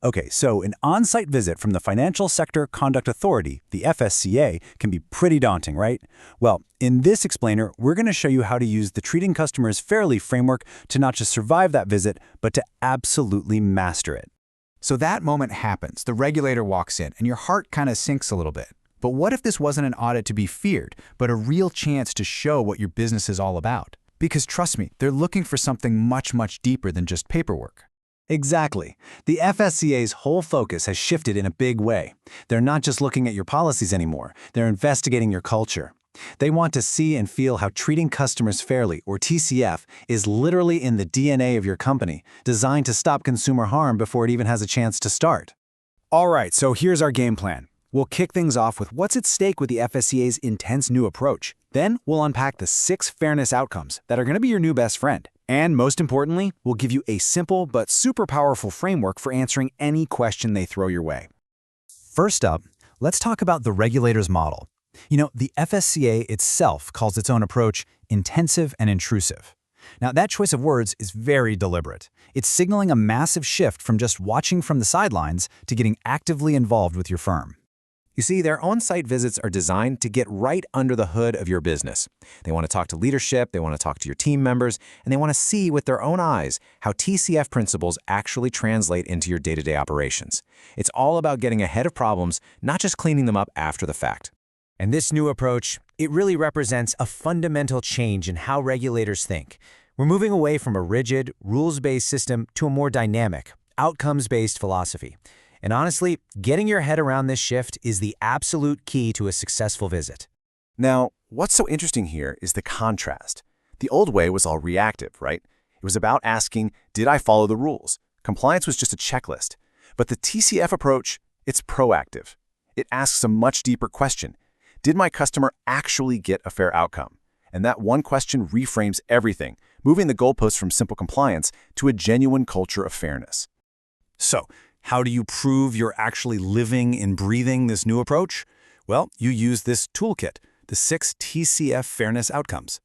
Okay, so an on-site visit from the Financial Sector Conduct Authority, the FSCA, can be pretty daunting, right? Well, in this explainer, we're going to show you how to use the Treating Customers Fairly framework to not just survive that visit, but to absolutely master it. So that moment happens, the regulator walks in, and your heart kind of sinks a little bit. But what if this wasn't an audit to be feared, but a real chance to show what your business is all about? Because trust me, they're looking for something much, much deeper than just paperwork. Exactly. The FSCA's whole focus has shifted in a big way. They're not just looking at your policies anymore, they're investigating your culture. They want to see and feel how treating customers fairly, or TCF, is literally in the DNA of your company, designed to stop consumer harm before it even has a chance to start. All right, so here's our game plan. We'll kick things off with what's at stake with the FSCA's intense new approach. Then we'll unpack the 6 fairness outcomes that are going to be your new best friend. And most importantly, we'll give you a simple but super powerful framework for answering any question they throw your way. First up, let's talk about the regulator's model. You know, the FSCA itself calls its own approach intensive and intrusive. Now, that choice of words is very deliberate. It's signaling a massive shift from just watching from the sidelines to getting actively involved with your firm. You see, their on-site visits are designed to get right under the hood of your business. They want to talk to leadership, they want to talk to your team members, and they want to see with their own eyes how TCF principles actually translate into your day-to-day operations. It's all about getting ahead of problems, not just cleaning them up after the fact. And this new approach, it really represents a fundamental change in how regulators think. We're moving away from a rigid, rules-based system to a more dynamic, outcomes-based philosophy. And honestly, getting your head around this shift is the absolute key to a successful visit. Now, what's so interesting here is the contrast. The old way was all reactive, right? It was about asking, did I follow the rules? Compliance was just a checklist. But the TCF approach, it's proactive. It asks a much deeper question. Did my customer actually get a fair outcome? And that one question reframes everything, moving the goalposts from simple compliance to a genuine culture of fairness. So, how do you prove you're actually living and breathing this new approach? Well, you use this toolkit, the 6 TCF fairness outcomes.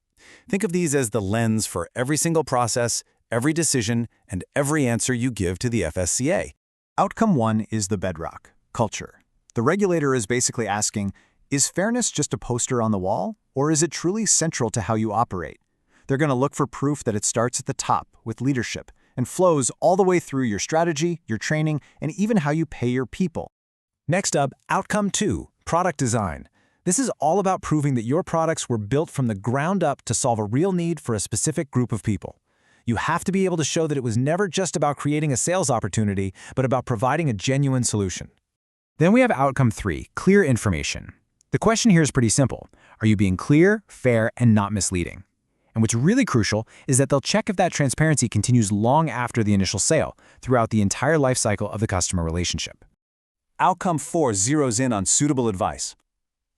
Think of these as the lens for every single process, every decision, and every answer you give to the FSCA. Outcome 1 is the bedrock, culture. The regulator is basically asking, is fairness just a poster on the wall, or is it truly central to how you operate? They're going to look for proof that it starts at the top with leadership and flows all the way through your strategy, your training, and even how you pay your people. Next up, Outcome 2, product design. This is all about proving that your products were built from the ground up to solve a real need for a specific group of people. You have to be able to show that it was never just about creating a sales opportunity, but about providing a genuine solution. Then we have Outcome 3, clear information. The question here is pretty simple. Are you being clear, fair, and not misleading? And what's really crucial is that they'll check if that transparency continues long after the initial sale, throughout the entire life cycle of the customer relationship. Outcome 4 zeroes in on suitable advice.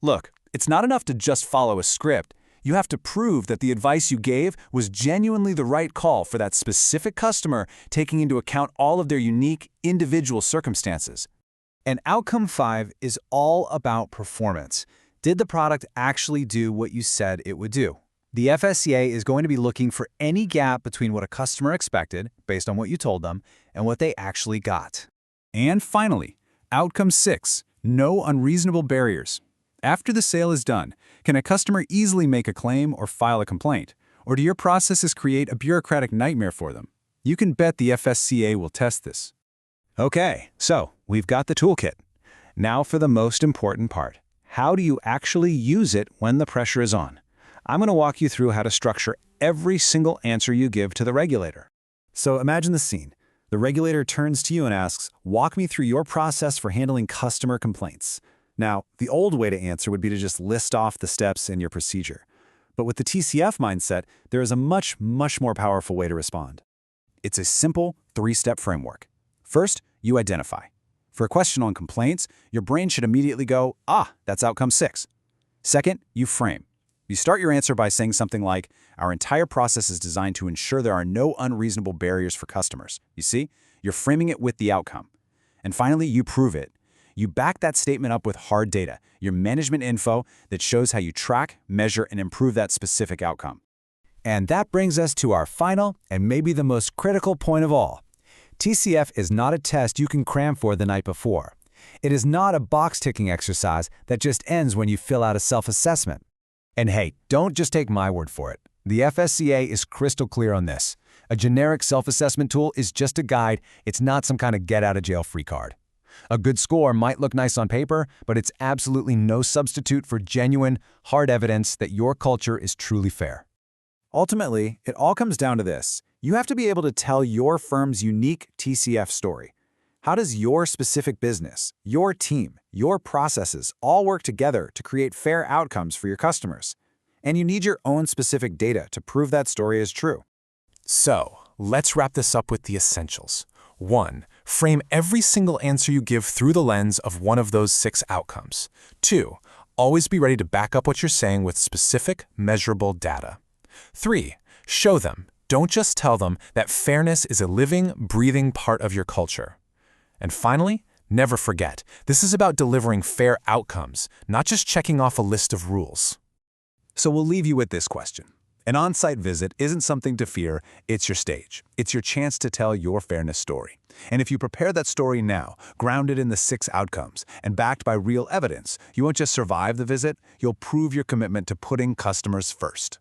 Look, it's not enough to just follow a script. You have to prove that the advice you gave was genuinely the right call for that specific customer, taking into account all of their unique, individual circumstances. And Outcome 5 is all about performance. Did the product actually do what you said it would do? The FSCA is going to be looking for any gap between what a customer expected, based on what you told them, and what they actually got. And finally, Outcome 6, no unreasonable barriers. After the sale is done, can a customer easily make a claim or file a complaint? Or do your processes create a bureaucratic nightmare for them? You can bet the FSCA will test this. Okay, so we've got the toolkit. Now for the most important part. How do you actually use it when the pressure is on? I'm going to walk you through how to structure every single answer you give to the regulator. So imagine the scene. The regulator turns to you and asks, walk me through your process for handling customer complaints. Now, the old way to answer would be to just list off the steps in your procedure. But with the TCF mindset, there is a much more powerful way to respond. It's a simple 3-step framework. First, you identify. For a question on complaints, your brain should immediately go, that's Outcome 6. Second, you frame. You start your answer by saying something like, our entire process is designed to ensure there are no unreasonable barriers for customers. You see, you're framing it with the outcome. And finally, you prove it. You back that statement up with hard data, your management info that shows how you track, measure, and improve that specific outcome. And that brings us to our final and maybe the most critical point of all. TCF is not a test you can cram for the night before. It is not a box-ticking exercise that just ends when you fill out a self-assessment. And hey, don't just take my word for it. The FSCA is crystal clear on this. A generic self-assessment tool is just a guide. It's not some kind of get-out-of-jail-free card. A good score might look nice on paper, but it's absolutely no substitute for genuine, hard evidence that your culture is truly fair. Ultimately, it all comes down to this. You have to be able to tell your firm's unique TCF story. How does your specific business, your team, your processes all work together to create fair outcomes for your customers? And you need your own specific data to prove that story is true. So, let's wrap this up with the essentials. 1. Frame every single answer you give through the lens of one of those 6 outcomes. 2. Always be ready to back up what you're saying with specific, measurable data. 3. Show them, don't just tell them, that fairness is a living, breathing part of your culture. And finally, never forget, this is about delivering fair outcomes, not just checking off a list of rules. So we'll leave you with this question. An on-site visit isn't something to fear, it's your stage. It's your chance to tell your fairness story. And if you prepare that story now, grounded in the 6 outcomes, and backed by real evidence, you won't just survive the visit, you'll prove your commitment to putting customers first.